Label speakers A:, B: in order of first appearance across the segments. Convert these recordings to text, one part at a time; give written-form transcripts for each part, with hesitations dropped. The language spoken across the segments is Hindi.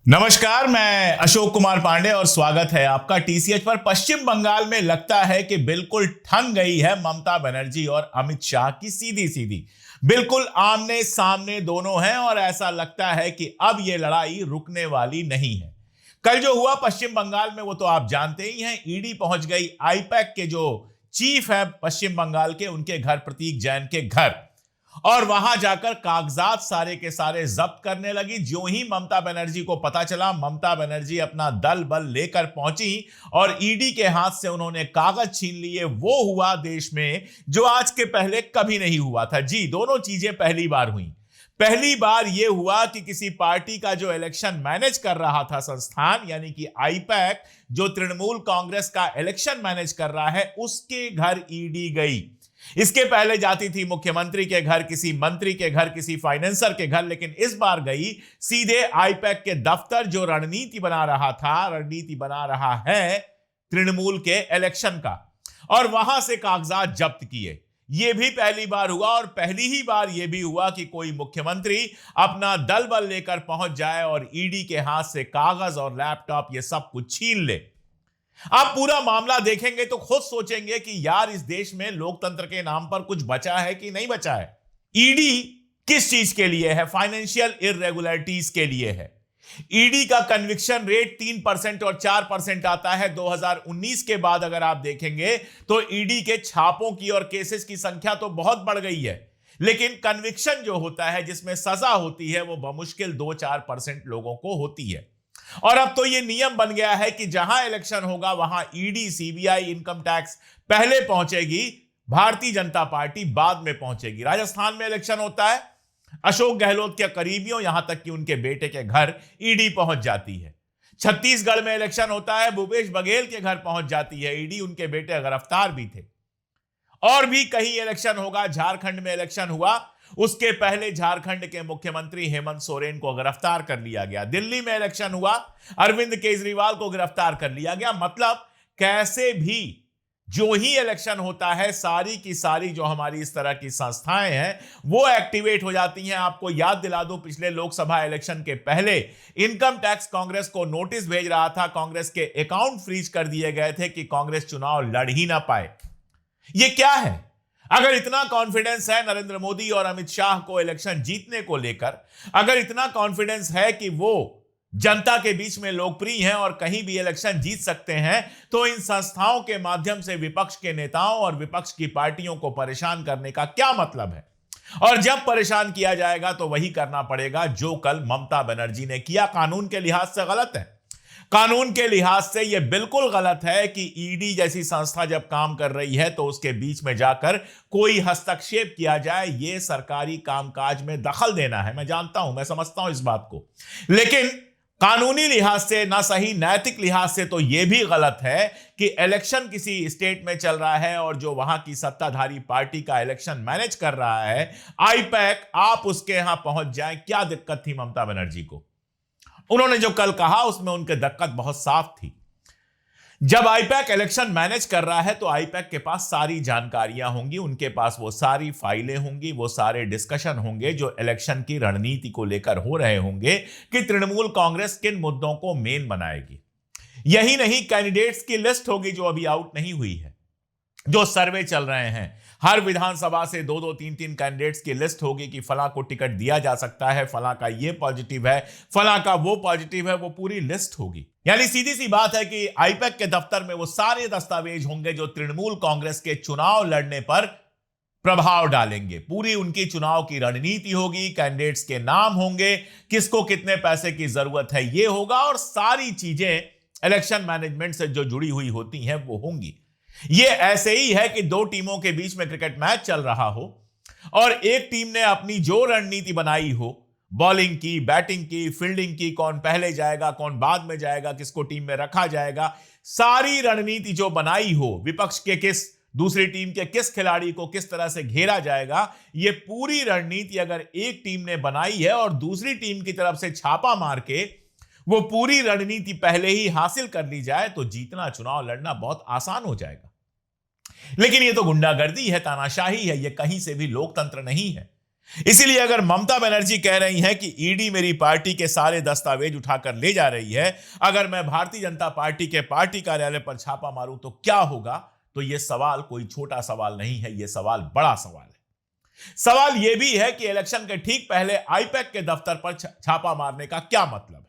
A: नमस्कार, मैं अशोक कुमार पांडे और स्वागत है आपका टीसीएच पर। पश्चिम बंगाल में लगता है कि बिल्कुल ठन गई है ममता बनर्जी और अमित शाह की सीधी सीधी। बिल्कुल आमने सामने दोनों हैं और ऐसा लगता है कि अब यह लड़ाई रुकने वाली नहीं है। कल जो हुआ पश्चिम बंगाल में वो तो आप जानते ही हैं। ईडी पहुंच गई आईपैक के जो चीफ है पश्चिम बंगाल के, उनके घर, प्रतीक जैन के घर, और वहां जाकर कागजात सारे के सारे जब्त करने लगी। ज्यों ही ममता बनर्जी को पता चला, ममता बनर्जी अपना दल बल लेकर पहुंची और ईडी के हाथ से उन्होंने कागज छीन लिए। वो हुआ देश में जो आज के पहले कभी नहीं हुआ था। जी, दोनों चीजें पहली बार हुई। पहली बार यह हुआ कि किसी पार्टी का जो इलेक्शन मैनेज कर रहा था संस्थान, यानी कि आईपैक, जो तृणमूल कांग्रेस का इलेक्शन मैनेज कर रहा है, उसके घर ईडी गई। इसके पहले जाती थी मुख्यमंत्री के घर, किसी मंत्री के घर, किसी फाइनेंसर के घर, लेकिन इस बार गई सीधे आईपैक के दफ्तर, जो रणनीति बना रहा है तृणमूल के इलेक्शन का, और वहां से कागजात जब्त किए। यह भी पहली बार हुआ। और पहली ही बार यह भी हुआ कि कोई मुख्यमंत्री अपना दल बल लेकर पहुंच जाए और ईडी के हाथ से कागज और लैपटॉप ये सब कुछ छीन ले। आप पूरा मामला देखेंगे तो खुद सोचेंगे कि यार, इस देश में लोकतंत्र के नाम पर कुछ बचा है कि नहीं बचा है। ईडी किस चीज के लिए है? फाइनेंशियल इररेगुलरिटीज के लिए है। ईडी का कन्विक्शन रेट 3% और 4% आता है। 2019 के बाद अगर आप देखेंगे तो ईडी के छापों की और केसेस की संख्या तो बहुत बढ़ गई है, लेकिन कन्विक्शन जो होता है, जिसमें सजा होती है, वो बमुश्किल 2-4% लोगों को होती है। और अब तो यह नियम बन गया है कि जहां इलेक्शन होगा वहां ईडी, सीबीआई, इनकम टैक्स पहले पहुंचेगी, भारतीय जनता पार्टी बाद में पहुंचेगी। राजस्थान में इलेक्शन होता है, अशोक गहलोत के करीबियों, यहां तक कि उनके बेटे के घर ईडी पहुंच जाती है। छत्तीसगढ़ में इलेक्शन होता है, भूपेश बघेल के घर पहुंच जाती है ईडी, उनके बेटे गिरफ्तार भी थे। और भी कहीं इलेक्शन होगा। झारखंड में इलेक्शन हुआ, उसके पहले झारखंड के मुख्यमंत्री हेमंत सोरेन को गिरफ्तार कर लिया गया। दिल्ली में इलेक्शन हुआ, अरविंद केजरीवाल को गिरफ्तार कर लिया गया। मतलब कैसे भी जो ही इलेक्शन होता है, सारी की सारी जो हमारी इस तरह की संस्थाएं हैं वो एक्टिवेट हो जाती हैं। आपको याद दिला दूं, पिछले लोकसभा इलेक्शन के पहले इनकम टैक्स कांग्रेस को नोटिस भेज रहा था। कांग्रेस के अकाउंट फ्रीज कर दिए गए थे कि कांग्रेस चुनाव लड़ ही ना पाए। ये क्या है? अगर इतना कॉन्फिडेंस है नरेंद्र मोदी और अमित शाह को इलेक्शन जीतने को लेकर, अगर इतना कॉन्फिडेंस है कि वो जनता के बीच में लोकप्रिय हैं और कहीं भी इलेक्शन जीत सकते हैं, तो इन संस्थाओं के माध्यम से विपक्ष के नेताओं और विपक्ष की पार्टियों को परेशान करने का क्या मतलब है? और जब परेशान किया जाएगा तो वही करना पड़ेगा जो कल ममता बनर्जी ने किया। कानून के लिहाज से गलत है। कानून के लिहाज से यह बिल्कुल गलत है कि ईडी जैसी संस्था जब काम कर रही है तो उसके बीच में जाकर कोई हस्तक्षेप किया जाए। यह सरकारी कामकाज में दखल देना है। मैं जानता हूं, मैं समझता हूं इस बात को, लेकिन कानूनी लिहाज से ना सही, नैतिक लिहाज से तो यह भी गलत है कि इलेक्शन किसी स्टेट में चल रहा है और जो वहां की सत्ताधारी पार्टी का इलेक्शन मैनेज कर रहा है आईपैक, आप उसके यहां पहुंच जाए। क्या दिक्कत थी ममता बनर्जी को? उन्होंने जो कल कहा उसमें उनकी दिक्कत बहुत साफ थी। जब आईपैक इलेक्शन मैनेज कर रहा है तो आईपैक के पास सारी जानकारियां होंगी, उनके पास वो सारी फाइलें होंगी, वो सारे डिस्कशन होंगे जो इलेक्शन की रणनीति को लेकर हो रहे होंगे कि तृणमूल कांग्रेस किन मुद्दों को मेन बनाएगी। यही नहीं, कैंडिडेट्स की लिस्ट होगी जो अभी आउट नहीं हुई है, जो सर्वे चल रहे हैं। हर विधानसभा से 2-2, 3-3 कैंडिडेट्स की लिस्ट होगी कि फलां को टिकट दिया जा सकता है, फलां का ये पॉजिटिव है, फलां का वो पॉजिटिव है, वो पूरी लिस्ट होगी। यानी सीधी सी बात है कि आईपैक के दफ्तर में वो सारे दस्तावेज होंगे जो तृणमूल कांग्रेस के चुनाव लड़ने पर प्रभाव डालेंगे। पूरी उनकी चुनाव की रणनीति होगी, कैंडिडेट्स के नाम होंगे, किसको कितने पैसे की जरूरत है ये होगा, और सारी चीजें इलेक्शन मैनेजमेंट से जो जुड़ी हुई होती हैं वो होंगी। ये ऐसे ही है कि दो टीमों के बीच में क्रिकेट मैच चल रहा हो और एक टीम ने अपनी जो रणनीति बनाई हो, बॉलिंग की, बैटिंग की, फील्डिंग की, कौन पहले जाएगा, कौन बाद में जाएगा, किसको टीम में रखा जाएगा, सारी रणनीति जो बनाई हो, विपक्ष के किस, दूसरी टीम के किस खिलाड़ी को किस तरह से घेरा जाएगा, ये पूरी रणनीति अगर एक टीम ने बनाई है और दूसरी टीम की तरफ से छापा मार के वो पूरी रणनीति पहले ही हासिल कर ली जाए तो जीतना, चुनाव लड़ना बहुत आसान हो जाएगा। लेकिन ये तो गुंडागर्दी है, तानाशाही है, ये कहीं से भी लोकतंत्र नहीं है। इसीलिए अगर ममता बनर्जी कह रही हैं कि ईडी मेरी पार्टी के सारे दस्तावेज उठाकर ले जा रही है, अगर मैं भारतीय जनता पार्टी के पार्टी कार्यालय पर छापा मारूं तो क्या होगा, तो यह सवाल कोई छोटा सवाल नहीं है, यह सवाल बड़ा सवाल है। सवाल यह भी है कि इलेक्शन के ठीक पहले आईपैक के दफ्तर पर छापा मारने का क्या मतलब है।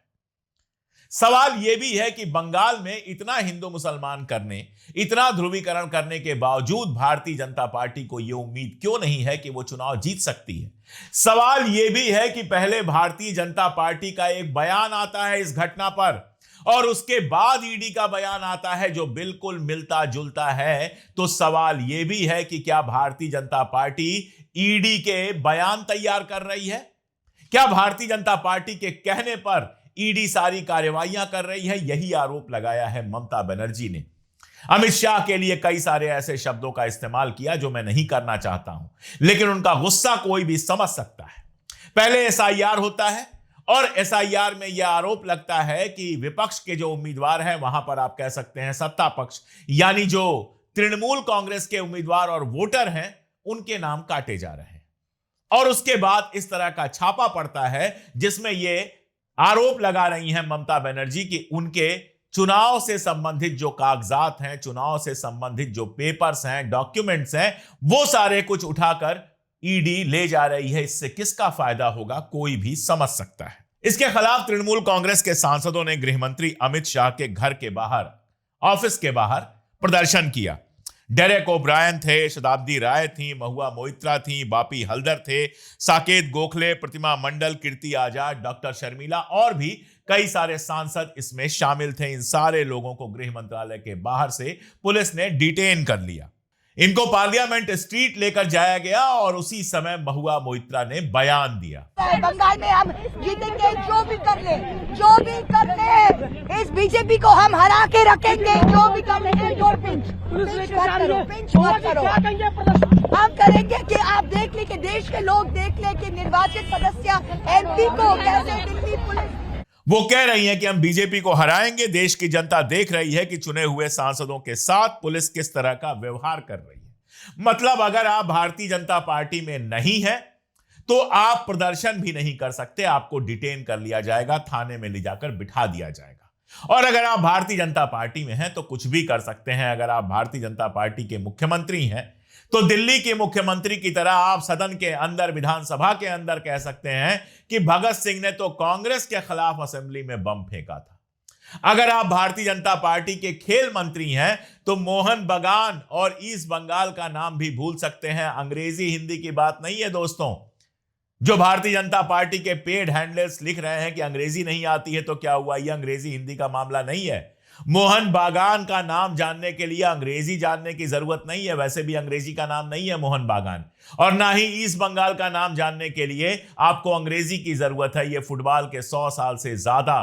A: सवाल यह भी है कि बंगाल में इतना हिंदू मुसलमान करने, इतना ध्रुवीकरण करने के बावजूद भारतीय जनता पार्टी को यह उम्मीद क्यों नहीं है कि वो चुनाव जीत सकती है। सवाल यह भी है कि पहले भारतीय जनता पार्टी का एक बयान आता है इस घटना पर और उसके बाद ईडी का बयान आता है जो बिल्कुल मिलता जुलता है। तो सवाल यह भी है कि क्या भारतीय जनता पार्टी ईडी के बयान तैयार कर रही है? क्या भारतीय जनता पार्टी के कहने पर ईडी सारी कार्रवाइयां कर रही है? यही आरोप लगाया है ममता बनर्जी ने। अमित शाह के लिए कई सारे ऐसे शब्दों का इस्तेमाल किया जो मैं नहीं करना चाहता हूं, लेकिन उनका गुस्सा कोई भी समझ सकता है। पहले एसआईआर होता है और एसआईआर में यह आरोप लगता है कि विपक्ष के जो उम्मीदवार हैं, वहां पर आप कह सकते हैं सत्ता पक्ष, यानी जो तृणमूल कांग्रेस के उम्मीदवार और वोटर हैं, उनके नाम काटे जा रहे हैं। और उसके बाद इस तरह का छापा पड़ता है जिसमें यह आरोप लगा रही हैं ममता बनर्जी कि उनके चुनाव से संबंधित जो कागजात हैं, चुनाव से संबंधित जो पेपर्स हैं, डॉक्यूमेंट्स हैं, वो सारे कुछ उठाकर ईडी ले जा रही है। इससे किसका फायदा होगा, कोई भी समझ सकता है। इसके खिलाफ तृणमूल कांग्रेस के सांसदों ने गृह मंत्री अमित शाह के घर के बाहर, ऑफिस के बाहर प्रदर्शन किया। डेरेक ओब्रायन थे, शताब्दी राय थी, महुआ मोइत्रा थी, बापी हल्दर थे, साकेत गोखले, प्रतिमा मंडल, कीर्ति आजाद, डॉक्टर शर्मिला और भी कई सारे सांसद इसमें शामिल थे। इन सारे लोगों को गृह मंत्रालय के बाहर से पुलिस ने डिटेन कर लिया। इनको पार्लियामेंट स्ट्रीट लेकर जाया गया और उसी समय महुआ मोइत्रा ने बयान दिया।
B: बंगाल में हम जीतेंगे, जो भी कर ले, जो भी कर ले, इस बीजेपी को हम हरा के रखेंगे, जो भी कर ले। पिंच मत करो। हम करेंगे कि आप देख ले, कि देश के लोग देख ले कि निर्वाचित सदस्य एमपी को कैसे दिल्ली पुलिस।
A: वो कह रही हैं कि हम बीजेपी को हराएंगे। देश की जनता देख रही है कि चुने हुए सांसदों के साथ पुलिस किस तरह का व्यवहार कर रही है। मतलब अगर आप भारतीय जनता पार्टी में नहीं है तो आप प्रदर्शन भी नहीं कर सकते, आपको डिटेन कर लिया जाएगा, थाने में ले जाकर बिठा दिया जाएगा। और अगर आप भारतीय जनता पार्टी में हैं तो कुछ भी कर सकते हैं। अगर आप भारतीय जनता पार्टी के मुख्यमंत्री हैं तो दिल्ली के मुख्यमंत्री की तरह आप सदन के अंदर, विधानसभा के अंदर कह सकते हैं कि भगत सिंह ने तो कांग्रेस के खिलाफ असेंबली में बम फेंका था। अगर आप भारतीय जनता पार्टी के खेल मंत्री हैं तो मोहन बगान और ईस्ट बंगाल का नाम भी भूल सकते हैं। अंग्रेजी हिंदी की बात नहीं है दोस्तों। जो भारतीय जनता पार्टी के पेड हैंडलर्स लिख रहे हैं कि अंग्रेजी नहीं आती है तो क्या हुआ, यह अंग्रेजी हिंदी का मामला नहीं है। मोहन बागान का नाम जानने के लिए अंग्रेजी जानने की जरूरत नहीं है, वैसे भी अंग्रेजी का नाम नहीं है मोहन बागान। और ना ही ईस्ट बंगाल का नाम जानने के लिए आपको अंग्रेजी की जरूरत है। ये फुटबॉल के 100 साल से ज्यादा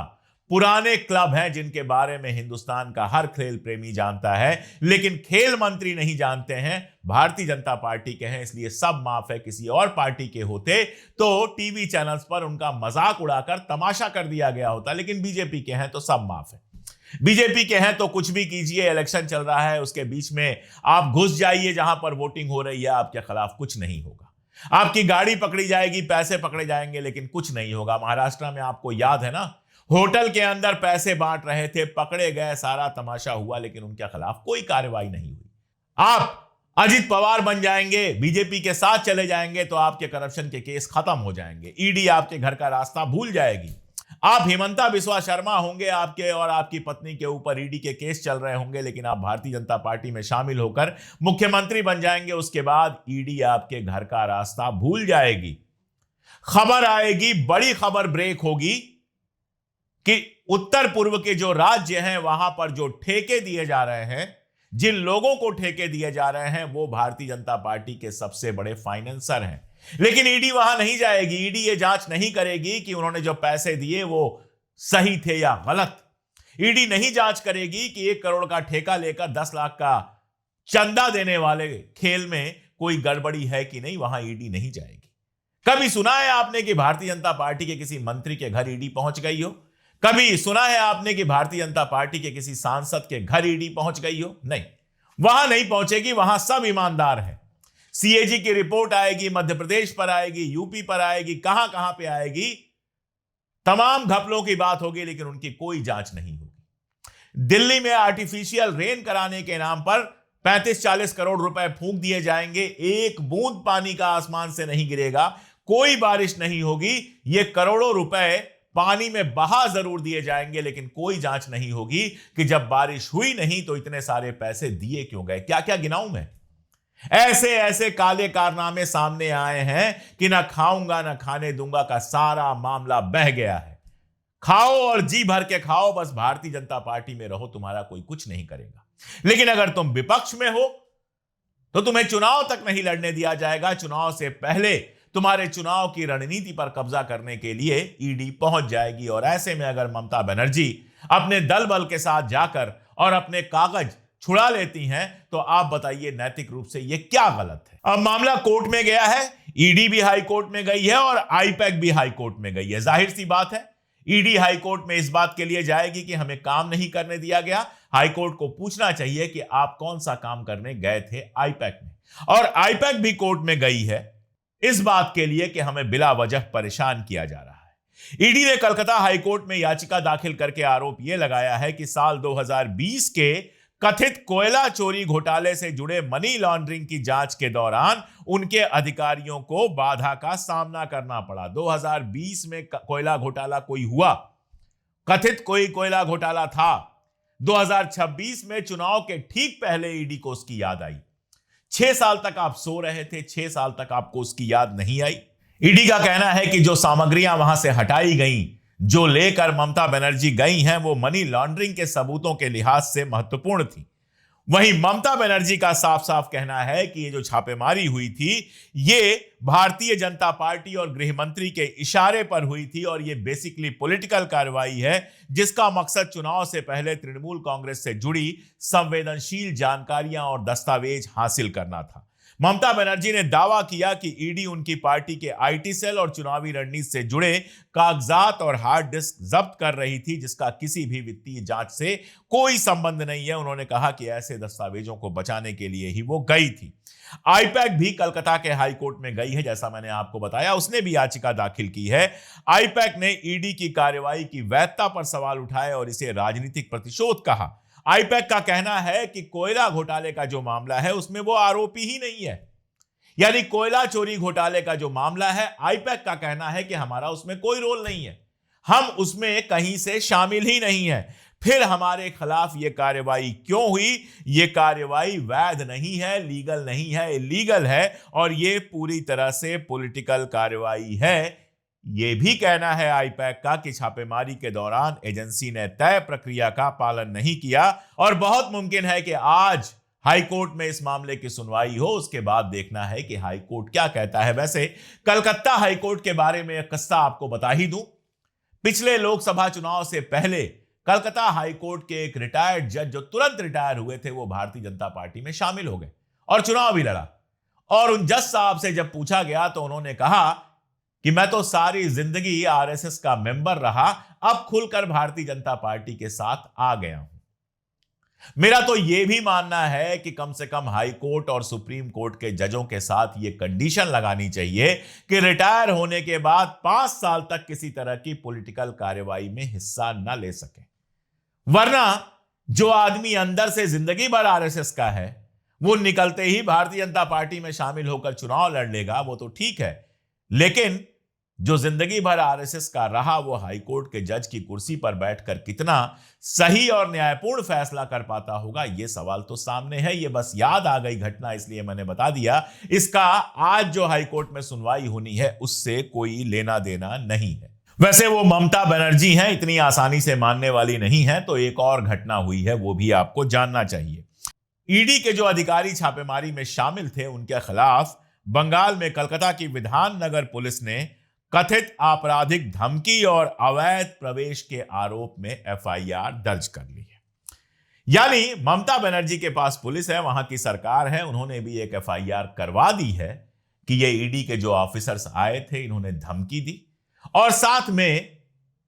A: पुराने क्लब हैं जिनके बारे में हिंदुस्तान का हर खेल प्रेमी जानता है, लेकिन खेल मंत्री नहीं जानते हैं। भारतीय जनता पार्टी के हैं, इसलिए सब माफ है। किसी और पार्टी के होते तो टीवी चैनल्स पर उनका मजाक उड़ाकर तमाशा कर दिया गया होता, लेकिन बीजेपी के हैं तो सब माफ है। बीजेपी के हैं तो कुछ भी कीजिए, इलेक्शन चल रहा है उसके बीच में आप घुस जाइए जहां पर वोटिंग हो रही है, आपके खिलाफ कुछ नहीं होगा। आपकी गाड़ी पकड़ी जाएगी, पैसे पकड़े जाएंगे, लेकिन कुछ नहीं होगा। महाराष्ट्र में आपको याद है ना, होटल के अंदर पैसे बांट रहे थे, पकड़े गए, सारा तमाशा हुआ, लेकिन उनके खिलाफ कोई कार्रवाई नहीं हुई। आप अजित पवार बन जाएंगे, बीजेपी के साथ चले जाएंगे तो आपके करप्शन के केस खत्म हो जाएंगे, ईडी आपके घर का रास्ता भूल जाएगी। आप हिमंता बिस्वा शर्मा होंगे, आपके और आपकी पत्नी के ऊपर ईडी के केस चल रहे होंगे, लेकिन आप भारतीय जनता पार्टी में शामिल होकर मुख्यमंत्री बन जाएंगे। उसके बाद ईडी आपके घर का रास्ता भूल जाएगी। खबर आएगी, बड़ी खबर ब्रेक होगी कि उत्तर पूर्व के जो राज्य हैं वहां पर जो ठेके दिए जा रहे हैं, जिन लोगों को ठेके दिए जा रहे हैं, वो भारतीय जनता पार्टी के सबसे बड़े फाइनेंसर हैं। लेकिन ईडी वहां नहीं जाएगी। ईडी ये जांच नहीं करेगी कि उन्होंने जो पैसे दिए वो सही थे या गलत। ईडी नहीं जांच करेगी कि 1 करोड़ का ठेका लेकर 10 लाख का चंदा देने वाले खेल में कोई गड़बड़ी है कि नहीं, वहां ईडी नहीं जाएगी। कभी सुना है आपने कि भारतीय जनता पार्टी के किसी मंत्री के घर ईडी पहुंच गई हो? कभी सुना है आपने कि भारतीय जनता पार्टी के किसी सांसद के घर ईडी पहुंच गई हो? नहीं, वहां नहीं पहुंचेगी। वहां सब ईमानदार हैं, सीएजी की रिपोर्ट आएगी, मध्य प्रदेश पर आएगी, यूपी पर आएगी, कहां कहां पे आएगी, तमाम घपलों की बात होगी, लेकिन उनकी कोई जांच नहीं होगी। दिल्ली में आर्टिफिशियल रेन कराने के नाम पर 35-40 करोड़ रुपए फूंक दिए जाएंगे, एक बूंद पानी का आसमान से नहीं गिरेगा, कोई बारिश नहीं होगी, ये करोड़ों रुपए पानी में बहा जरूर दिए जाएंगे, लेकिन कोई जांच नहीं होगी कि जब बारिश हुई नहीं तो इतने सारे पैसे दिए क्यों गए। क्या क्या गिनाऊं मैं? ऐसे ऐसे काले कारनामे सामने आए हैं कि ना खाऊंगा ना खाने दूंगा का सारा मामला बह गया है। खाओ और जी भर के खाओ, बस भारतीय जनता पार्टी में रहो, तुम्हारा कोई कुछ नहीं करेगा। लेकिन अगर तुम विपक्ष में हो तो तुम्हें चुनाव तक नहीं लड़ने दिया जाएगा। चुनाव से पहले तुम्हारे चुनाव की रणनीति पर कब्जा करने के लिए ईडी पहुंच जाएगी। और ऐसे में अगर ममता बनर्जी अपने दल बल के साथ जाकर और अपने कागज छुड़ा लेती हैं तो आप बताइए नैतिक रूप से यह क्या गलत है। अब मामला कोर्ट में गया है, ईडी भी हाई कोर्ट में गई है और आईपैक भी हाई कोर्ट में गई है। जाहिर सी बात है ईडी हाई कोर्ट में इस बात के लिए जाएगी कि हमें काम नहीं करने दिया गया। हाई कोर्ट को पूछना चाहिए कि आप कौन सा काम करने गए थे आईपैक में। और आईपैक भी कोर्ट में गई है इस बात के लिए कि हमें बिला वजह परेशान किया जा रहा है। ईडी ने कलकत्ता हाईकोर्ट में याचिका दाखिल करके आरोप यह लगाया है कि साल 2020 के कथित कोयला चोरी घोटाले से जुड़े मनी लॉन्ड्रिंग की जांच के दौरान उनके अधिकारियों को बाधा का सामना करना पड़ा। 2020 में कोयला घोटाला कोई हुआ, कथित कोई कोयला घोटाला था। 2026 में चुनाव के ठीक पहले ईडी को उसकी याद आई। 6 साल तक आप सो रहे थे, 6 साल तक आपको उसकी याद नहीं आई। ईडी का कहना है कि जो सामग्रियां वहां से हटाई गईं, जो लेकर ममता बनर्जी गई हैं, वो मनी लॉन्ड्रिंग के सबूतों के लिहाज से महत्वपूर्ण थी। वहीं ममता बनर्जी का साफ साफ कहना है कि ये जो छापेमारी हुई थी ये भारतीय जनता पार्टी और गृह मंत्री के इशारे पर हुई थी और ये बेसिकली पॉलिटिकल कार्रवाई है जिसका मकसद चुनाव से पहले तृणमूल कांग्रेस से जुड़ी संवेदनशील जानकारियां और दस्तावेज हासिल करना था। ममता बनर्जी ने दावा किया कि ईडी उनकी पार्टी के आईटी सेल और चुनावी रणनीति से जुड़े कागजात और हार्ड डिस्क जब्त कर रही थी जिसका किसी भी वित्तीय जांच से कोई संबंध नहीं है। उन्होंने कहा कि ऐसे दस्तावेजों को बचाने के लिए ही वो गई थी। आईपैक भी कलकत्ता के हाई कोर्ट में गई है, जैसा मैंने आपको बताया, उसने भी याचिका दाखिल की है। आईपैक ने ईडी की कार्रवाई की वैधता पर सवाल उठाए और इसे राजनीतिक प्रतिशोध कहा। आईपैक का कहना है कि कोयला घोटाले का जो मामला है उसमें वो आरोपी ही नहीं है, यानी कोयला चोरी घोटाले का जो मामला है आईपैक का कहना है कि हमारा उसमें कोई रोल नहीं है, हम उसमें कहीं से शामिल ही नहीं है। फिर हमारे खिलाफ यह कार्रवाई क्यों हुई? यह कार्रवाई वैध नहीं है, लीगल नहीं है, इलीगल है और यह पूरी तरह से पॉलिटिकल कार्रवाई है। यह भी कहना है आईपैक का कि छापेमारी के दौरान एजेंसी ने तय प्रक्रिया का पालन नहीं किया और बहुत मुमकिन है कि आज हाईकोर्ट में इस मामले की सुनवाई हो, उसके बाद देखना है कि हाईकोर्ट क्या कहता है। वैसे कलकत्ता हाईकोर्ट के बारे में एक किस्सा आपको बता ही दूं। पिछले लोकसभा चुनाव से पहले कलकत्ता हाईकोर्ट के एक रिटायर्ड जज जो तुरंत रिटायर हुए थे वो भारतीय जनता पार्टी में शामिल हो गए और चुनाव भी लड़ा। और उन जज साहब से जब पूछा गया तो उन्होंने कहा कि मैं तो सारी जिंदगी आरएसएस का मेंबर रहा, अब खुलकर भारतीय जनता पार्टी के साथ आ गया हूं। मेरा तो यह भी मानना है कि कम से कम हाई कोर्ट और सुप्रीम कोर्ट के जजों के साथ यह कंडीशन लगानी चाहिए कि रिटायर होने के बाद 5 साल तक किसी तरह की पॉलिटिकल कार्रवाई में हिस्सा न ले सके। वरना जो आदमी अंदर से जिंदगी भर आरएसएस का है वो निकलते ही भारतीय जनता पार्टी में शामिल होकर चुनाव लड़ लेगा, वो तो ठीक है, लेकिन जो जिंदगी भर आरएसएस का रहा वो हाईकोर्ट के जज की कुर्सी पर बैठकर कितना सही और न्यायपूर्ण फैसला कर पाता होगा, ये सवाल तो सामने है। ये बस याद आ गई घटना इसलिए मैंने बता दिया। इसका आज जो हाईकोर्ट में सुनवाई होनी है उससे कोई लेना देना नहीं है। वैसे वो ममता बनर्जी हैं, इतनी आसानी से मानने वाली नहीं है। तो एक और घटना हुई है वो भी आपको जानना चाहिए। ईडी के जो अधिकारी छापेमारी में शामिल थे उनके खिलाफ बंगाल में कलकत्ता की विधान नगर पुलिस ने कथित आपराधिक धमकी और अवैध प्रवेश के आरोप में एफआईआर दर्ज कर ली है। यानी ममता बनर्जी के पास पुलिस है, वहां की सरकार है, उन्होंने भी एक एफआईआर करवा दी है कि ये ईडी के जो ऑफिसर्स आए थे इन्होंने धमकी दी और साथ में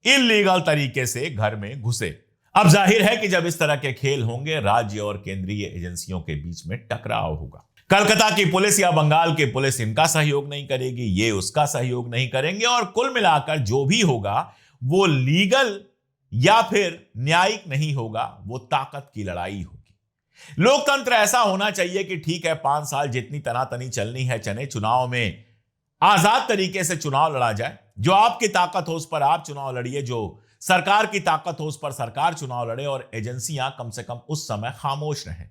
A: इल्लीगल तरीके से घर में घुसे। अब जाहिर है कि जब इस तरह के खेल होंगे राज्य और केंद्रीय एजेंसियों के बीच में टकराव होगा। कलकत्ता की पुलिस या बंगाल की पुलिस इनका सहयोग नहीं करेगी, ये उसका सहयोग नहीं करेंगे, और कुल मिलाकर जो भी होगा वो लीगल या फिर न्यायिक नहीं होगा, वो ताकत की लड़ाई होगी। लोकतंत्र ऐसा होना चाहिए कि ठीक है, 5 साल जितनी तनातनी चलनी है चले, चुनाव में आजाद तरीके से चुनाव लड़ा जाए। जो आपकी ताकत हो उस पर आप चुनाव लड़िए, जो सरकार की ताकत हो उस पर सरकार चुनाव लड़े, और एजेंसियां कम से कम उस समय खामोश रहें।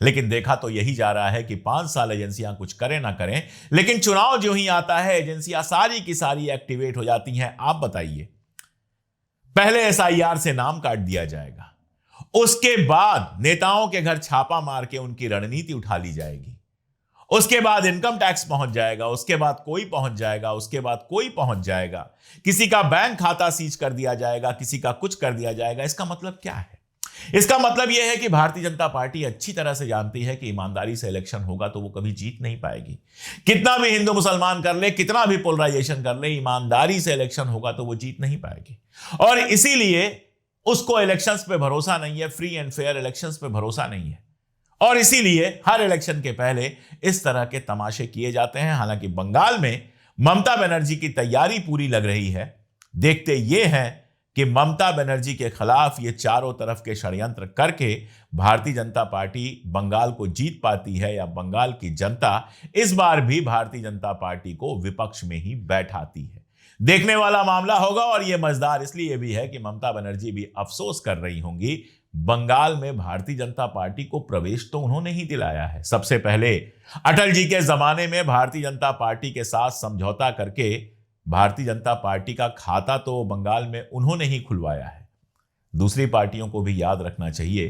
A: लेकिन देखा तो यही जा रहा है कि 5 साल एजेंसियां कुछ करें ना करें, लेकिन चुनाव जो ही आता है एजेंसियां सारी की सारी एक्टिवेट हो जाती हैं। आप बताइए, पहले एसआईआर से नाम काट दिया जाएगा, उसके बाद नेताओं के घर छापा मार के उनकी रणनीति उठा ली जाएगी, उसके बाद इनकम टैक्स पहुंच जाएगा, उसके बाद कोई पहुंच जाएगा, उसके बाद कोई पहुंच जाएगा, किसी का बैंक खाता सीज कर दिया जाएगा, किसी का कुछ कर दिया जाएगा। इसका मतलब क्या है? इसका मतलब यह है कि भारतीय जनता पार्टी अच्छी तरह से जानती है कि ईमानदारी से इलेक्शन होगा तो वो कभी जीत नहीं पाएगी। कितना भी हिंदू मुसलमान कर ले, कितना भी पोलराइजेशन कर ले, ईमानदारी से इलेक्शन होगा तो वो जीत नहीं पाएगी। और इसीलिए उसको इलेक्शंस पे भरोसा नहीं है, फ्री एंड फेयर इलेक्शंस पे भरोसा नहीं है, और इसीलिए हर इलेक्शन के पहले इस तरह के तमाशे किए जाते हैं। हालांकि बंगाल में ममता बनर्जी की तैयारी पूरी लग रही है। देखते ये हैं कि ममता बनर्जी के खिलाफ ये चारों तरफ के षड्यंत्र करके भारतीय जनता पार्टी बंगाल को जीत पाती है, या बंगाल की जनता इस बार भी भारतीय जनता पार्टी को विपक्ष में ही बैठाती है। देखने वाला मामला होगा। और यह मजेदार इसलिए भी है कि ममता बनर्जी भी अफसोस कर रही होंगी, बंगाल में भारतीय जनता पार्टी को प्रवेश तो उन्होंने ही दिलाया है। सबसे पहले अटल जी के जमाने में भारतीय जनता पार्टी के साथ समझौता करके भारतीय जनता पार्टी का खाता तो बंगाल में उन्होंने ही खुलवाया है। दूसरी पार्टियों को भी याद रखना चाहिए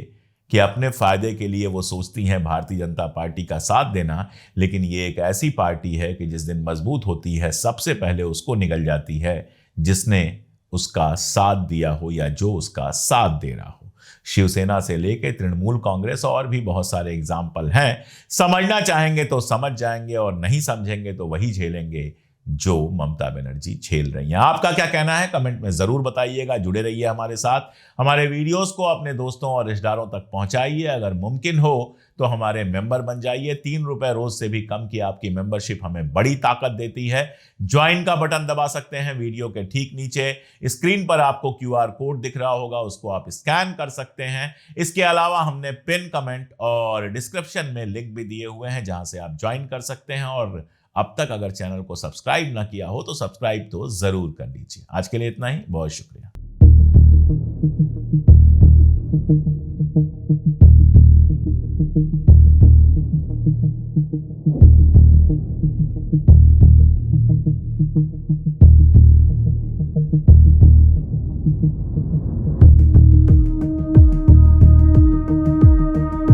A: कि अपने फायदे के लिए वो सोचती हैं भारतीय जनता पार्टी का साथ देना, लेकिन ये एक ऐसी पार्टी है कि जिस दिन मजबूत होती है सबसे पहले उसको निगल जाती है जिसने उसका साथ दिया हो या जो उसका साथ दे रहा हो। शिवसेना से लेकर तृणमूल कांग्रेस और भी बहुत सारे एग्जाम्पल हैं। समझना चाहेंगे तो समझ जाएंगे, और नहीं समझेंगे तो वही झेलेंगे जो ममता बनर्जी झेल रही हैं। आपका क्या कहना है कमेंट में जरूर बताइएगा। जुड़े रहिए हमारे साथ, हमारे वीडियोस को अपने दोस्तों और रिश्तेदारों तक पहुंचाइए। अगर मुमकिन हो तो हमारे मेंबर बन जाइए। 3 रुपए रोज से भी कम की आपकी मेंबरशिप हमें बड़ी ताकत देती है। ज्वाइन का बटन दबा सकते हैं वीडियो के ठीक नीचे। स्क्रीन पर आपको QR कोड दिख रहा होगा, उसको आप स्कैन कर सकते हैं। इसके अलावा हमने पिन कमेंट और डिस्क्रिप्शन में लिंक भी दिए हुए हैं जहां से आप ज्वाइन कर सकते हैं। और अब तक अगर चैनल को सब्सक्राइब ना किया हो तो सब्सक्राइब तो जरूर कर लीजिए। आज के लिए इतना ही, बहुत शुक्रिया।